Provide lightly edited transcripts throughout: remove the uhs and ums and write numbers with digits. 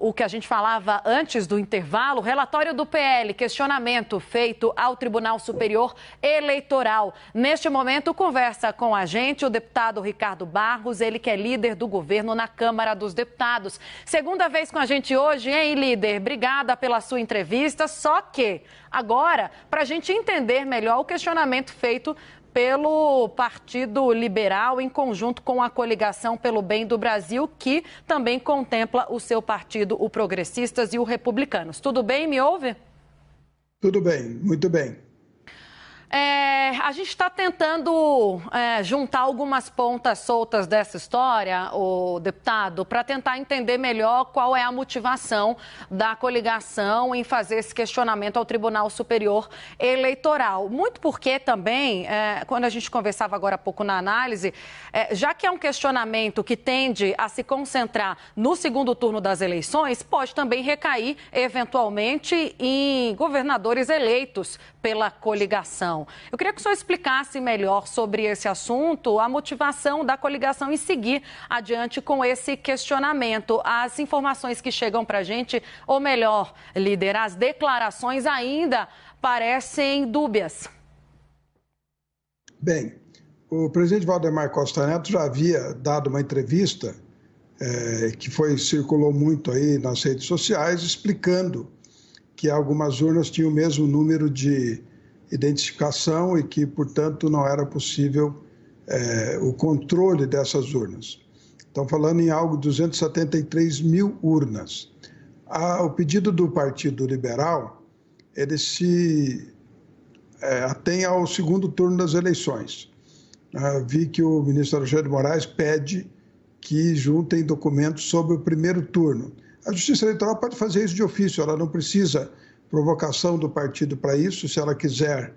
O que a gente falava antes do intervalo, relatório do PL, questionamento feito ao Tribunal Superior Eleitoral. Neste momento, conversa com a gente o deputado Ricardo Barros, ele que é líder do governo na Câmara dos Deputados. Segunda vez com a gente hoje, hein, líder? Obrigada pela sua entrevista, só que agora, para a gente entender melhor o questionamento feito pelo Partido Liberal, em conjunto com a Coligação pelo Bem do Brasil, que também contempla o seu partido, o Progressistas e o Republicanos. Tudo bem? Me ouve? Tudo bem, muito bem. A gente está tentando juntar algumas pontas soltas dessa história, o deputado, para tentar entender melhor qual é a motivação da coligação em fazer esse questionamento ao Tribunal Superior Eleitoral. Muito porque também, quando a gente conversava agora há pouco na análise, já que é um questionamento que tende a se concentrar no segundo turno das eleições, pode também recair, eventualmente, em governadores eleitos pela coligação. Eu queria que o senhor explicasse melhor sobre esse assunto, a motivação da coligação em seguir adiante com esse questionamento. As informações que chegam para a gente, ou melhor, líder, as declarações ainda parecem dúbias. Bem, o presidente Valdemar Costa Neto já havia dado uma entrevista que circulou muito aí nas redes sociais, explicando que algumas urnas tinham o mesmo número de identificação e que, portanto, não era possível o controle dessas urnas. Estão falando em algo de 273 mil urnas. O pedido do Partido Liberal, ele se atém ao segundo turno das eleições. Vi que o ministro Alexandre de Moraes pede que juntem documentos sobre o primeiro turno. A Justiça Eleitoral pode fazer isso de ofício, ela não precisa provocação do partido para isso. Se ela quiser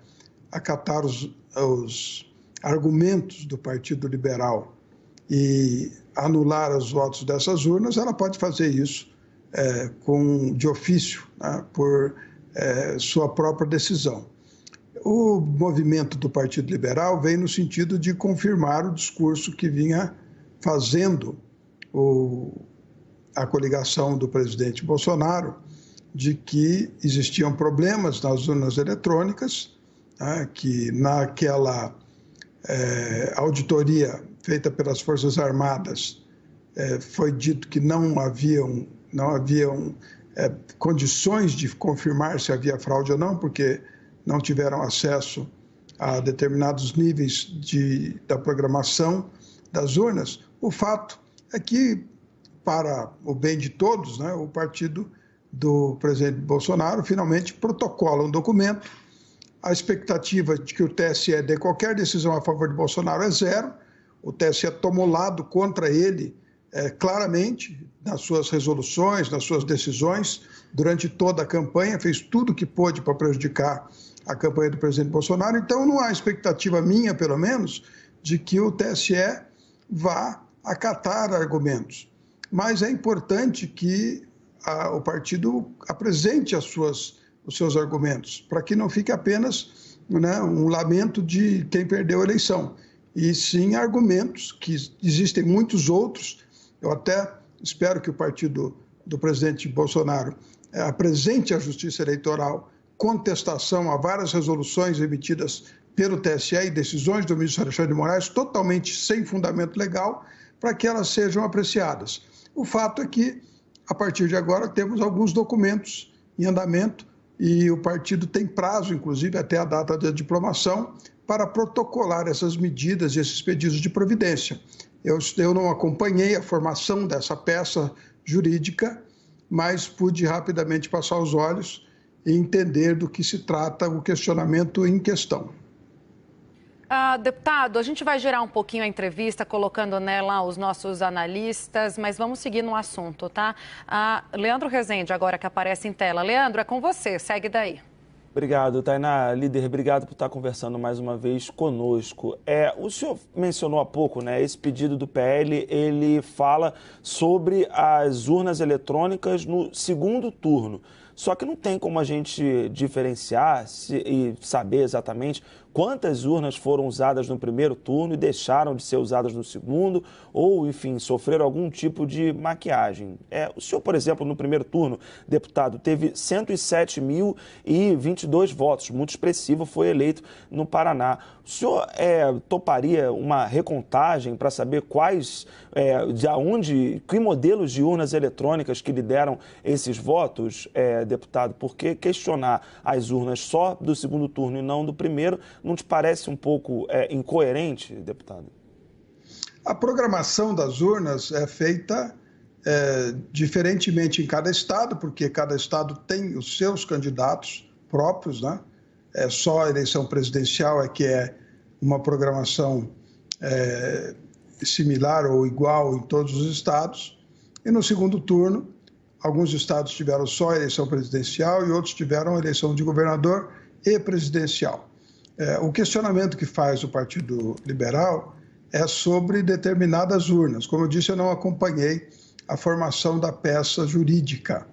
acatar os argumentos do Partido Liberal e anular os votos dessas urnas, ela pode fazer isso de ofício, né, por sua própria decisão. O movimento do Partido Liberal vem no sentido de confirmar o discurso que vinha fazendo a coligação do presidente Bolsonaro, de que existiam problemas nas urnas eletrônicas, né, que naquela auditoria feita pelas Forças Armadas foi dito que não haviam condições de confirmar se havia fraude ou não, porque não tiveram acesso a determinados níveis da programação das urnas. O fato é que, para o bem de todos, né, o partido do presidente Bolsonaro finalmente protocola um documento. A expectativa de que o TSE dê qualquer decisão a favor de Bolsonaro é zero. O TSE tomou lado contra ele claramente nas suas resoluções, nas suas decisões, durante toda a campanha, fez tudo o que pôde para prejudicar a campanha do presidente Bolsonaro. Então, não há expectativa minha, pelo menos, de que o TSE vá acatar argumentos. Mas é importante que o partido apresente os seus argumentos, para que não fique apenas, né, um lamento de quem perdeu a eleição, e sim argumentos, que existem muitos outros. Eu até espero que o partido do presidente Bolsonaro apresente à Justiça Eleitoral contestação a várias resoluções emitidas pelo TSE e decisões do ministro Alexandre de Moraes totalmente sem fundamento legal, para que elas sejam apreciadas. O fato é que, a partir de agora, temos alguns documentos em andamento e o partido tem prazo, inclusive, até a data da diplomação, para protocolar essas medidas e esses pedidos de providência. Eu não acompanhei a formação dessa peça jurídica, mas pude rapidamente passar os olhos e entender do que se trata o questionamento em questão. Deputado, a gente vai gerar um pouquinho a entrevista, colocando nela os nossos analistas, mas vamos seguir no assunto, tá? Leandro Rezende, agora que aparece em tela. Leandro, é com você, segue daí. Obrigado, Tainá. Líder, obrigado por estar conversando mais uma vez conosco. O senhor mencionou há pouco, né, esse pedido do PL, ele fala sobre as urnas eletrônicas no segundo turno. Só que não tem como a gente diferenciar e saber exatamente quantas urnas foram usadas no primeiro turno e deixaram de ser usadas no segundo, ou, enfim, sofreram algum tipo de maquiagem. O senhor, por exemplo, no primeiro turno, deputado, teve 107.022 votos, muito expressivo, foi eleito no Paraná. O senhor toparia uma recontagem para saber que modelos de urnas eletrônicas que lhe deram esses votos, deputado? Porque questionar as urnas só do segundo turno e não do primeiro não te parece um pouco incoerente, deputado? A programação das urnas é feita diferentemente em cada estado, porque cada estado tem os seus candidatos próprios, né? Só a eleição presidencial que é uma programação similar ou igual em todos os estados. E no segundo turno, alguns estados tiveram só a eleição presidencial e outros tiveram a eleição de governador e presidencial. O questionamento que faz o Partido Liberal é sobre determinadas urnas. Como eu disse, eu não acompanhei a formação da peça jurídica.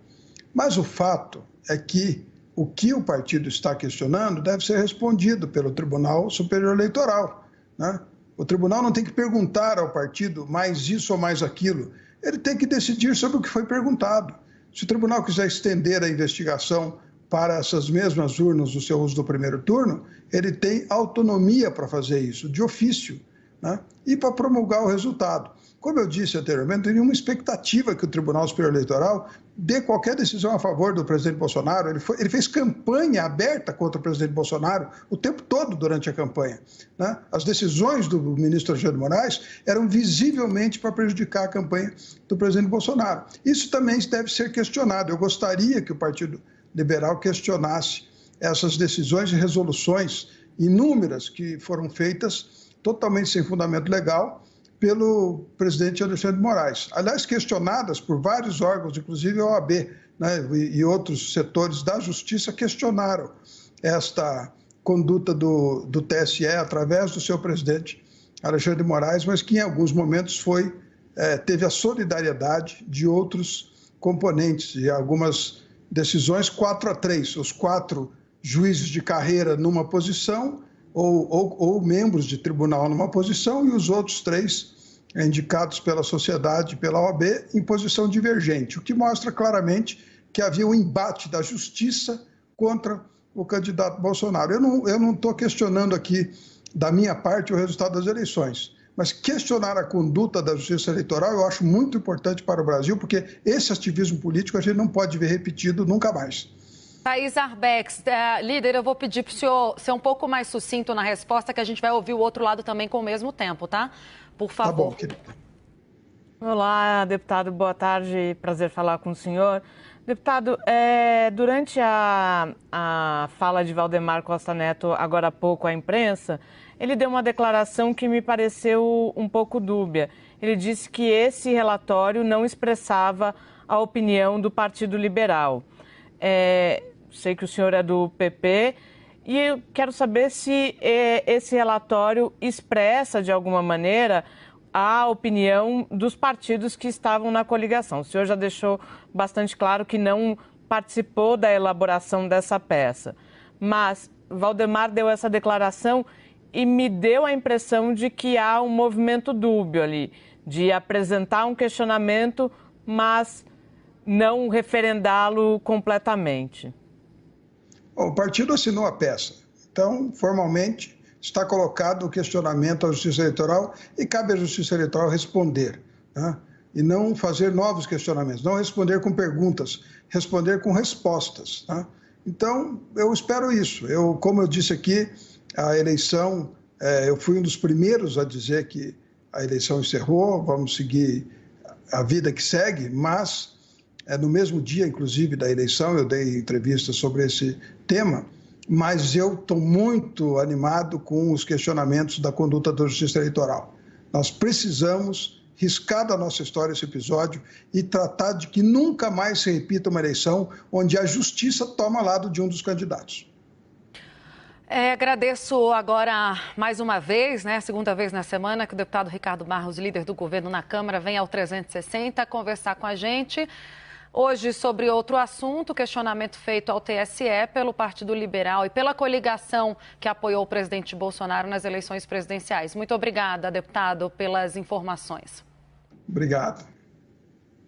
Mas o fato é que o que o partido está questionando deve ser respondido pelo Tribunal Superior Eleitoral, né? O tribunal não tem que perguntar ao partido mais isso ou mais aquilo. Ele tem que decidir sobre o que foi perguntado. Se o tribunal quiser estender a investigação para essas mesmas urnas do seu uso do primeiro turno, ele tem autonomia para fazer isso, de ofício, né? E para promulgar o resultado. Como eu disse anteriormente, não tem nenhuma expectativa que o Tribunal Superior Eleitoral dê qualquer decisão a favor do presidente Bolsonaro. Ele fez campanha aberta contra o presidente Bolsonaro o tempo todo durante a campanha, né? As decisões do ministro Alexandre de Moraes eram visivelmente para prejudicar a campanha do presidente Bolsonaro. Isso também deve ser questionado. Eu gostaria que o Partido Liberal questionasse essas decisões e resoluções inúmeras que foram feitas totalmente sem fundamento legal pelo presidente Alexandre de Moraes. Aliás, questionadas por vários órgãos, inclusive a OAB, né, e outros setores da Justiça questionaram esta conduta do TSE através do seu presidente Alexandre de Moraes, mas que em alguns momentos teve a solidariedade de outros componentes e algumas decisões 4-3, os 4 juízes de carreira numa posição ou membros de tribunal numa posição e os outros 3 indicados pela sociedade, pela OAB, em posição divergente, o que mostra claramente que havia um embate da justiça contra o candidato Bolsonaro. Eu não estou questionando aqui, da minha parte, o resultado das eleições, mas questionar a conduta da justiça eleitoral eu acho muito importante para o Brasil, porque esse ativismo político a gente não pode ver repetido nunca mais. Thaís Arbex, líder, eu vou pedir para o senhor ser um pouco mais sucinto na resposta, que a gente vai ouvir o outro lado também com o mesmo tempo, tá? Por favor. Tá bom, querida. Olá, deputado, boa tarde, prazer falar com o senhor. Deputado, durante a fala de Valdemar Costa Neto, agora há pouco à imprensa, ele deu uma declaração que me pareceu um pouco dúbia. Ele disse que esse relatório não expressava a opinião do Partido Liberal. Sei que o senhor é do PP e eu quero saber se esse relatório expressa, de alguma maneira, a opinião dos partidos que estavam na coligação. O senhor já deixou bastante claro que não participou da elaboração dessa peça. Mas Valdemar deu essa declaração e me deu a impressão de que há um movimento dúbio ali, de apresentar um questionamento, mas não referendá-lo completamente. O partido assinou a peça, então, formalmente, está colocado o questionamento à Justiça Eleitoral e cabe à Justiça Eleitoral responder, né? E não fazer novos questionamentos, não responder com perguntas, responder com respostas, né? Então, eu espero isso. Como eu disse aqui, a eleição, eu fui um dos primeiros a dizer que a eleição encerrou, vamos seguir a vida que segue, mas no mesmo dia, inclusive, da eleição, eu dei entrevistas sobre esse tema, mas eu estou muito animado com os questionamentos da conduta da Justiça Eleitoral. Nós precisamos riscar da nossa história esse episódio e tratar de que nunca mais se repita uma eleição onde a justiça toma lado de um dos candidatos. Agradeço agora mais uma vez, segunda vez na semana, que o deputado Ricardo Barros, líder do governo na Câmara, vem ao 360 conversar com a gente. Hoje, sobre outro assunto, questionamento feito ao TSE pelo Partido Liberal e pela coligação que apoiou o presidente Bolsonaro nas eleições presidenciais. Muito obrigada, deputado, pelas informações. Obrigado.